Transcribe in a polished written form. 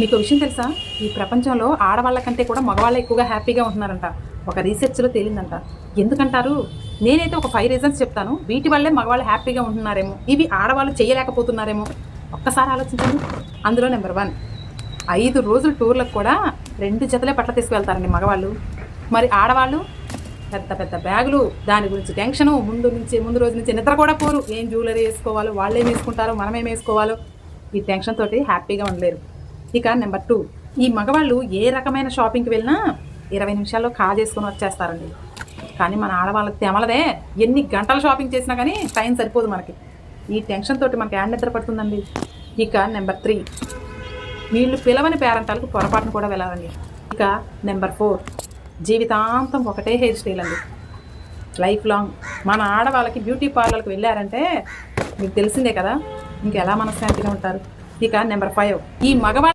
మీకు విషయం తెలుసా? ఈ ప్రపంచంలో ఆడవాళ్ళ కంటే కూడా మగవాళ్ళే ఎక్కువగా హ్యాపీగా ఉంటున్నారంట. ఒక రీసెర్చ్లో తేలిందంట. ఎందుకంటారు? నేనైతే ఒక 5 రీజన్స్ చెప్తాను. వీటి వల్లే మగవాళ్ళు హ్యాపీగా ఉంటున్నారేమో, ఇవి ఆడవాళ్ళు చేయలేకపోతున్నారేమో ఒక్కసారి ఆలోచించండి. అందులో నెంబర్ 1, 5 రోజులు టూర్లకు కూడా 2 జతలే బట్టలు తీసుకువెళ్తారండి మగవాళ్ళు. మరి ఆడవాళ్ళు పెద్ద పెద్ద బ్యాగులు, దాని గురించి టెన్షను, ముందు రోజు నుంచి నిద్ర కూడా పోరు. ఏం జ్యువెలరీ వేసుకోవాలో, వాళ్ళు ఏం వేసుకుంటారో, మనం ఏం వేసుకోవాలో, ఈ టెన్షన్ తోటి హ్యాపీగా ఉండలేరు. ఇక నెంబర్ 2, ఈ మగవాళ్ళు ఏ రకమైన షాపింగ్కి వెళ్ళినా 20 నిమిషాల్లో చేసుకొని వచ్చేస్తారండి. కానీ మన ఆడవాళ్ళకి తెమలదే. ఎన్ని గంటలు షాపింగ్ చేసినా కానీ టైం సరిపోదు మనకి. ఈ టెన్షన్ తోటి మనకి నిద్ర పడుతుందండి. ఇక నెంబర్ 3, వీళ్ళు పిలవని పేరెంటాలకు పొరపాటును కూడా వెళ్ళాలండి. ఇక నెంబర్ 4, జీవితాంతం ఒకటే హెయిర్ స్టైల్ అండి, లైఫ్ లాంగ్. మన ఆడవాళ్ళకి బ్యూటీ పార్లర్కి వెళ్ళారంటే మీకు తెలిసిందే కదా, ఇంకెలా మనశ్శాంతిగా ఉంటారు. ఇక నెంబర్ 5, ఈ మగవాళ్ళ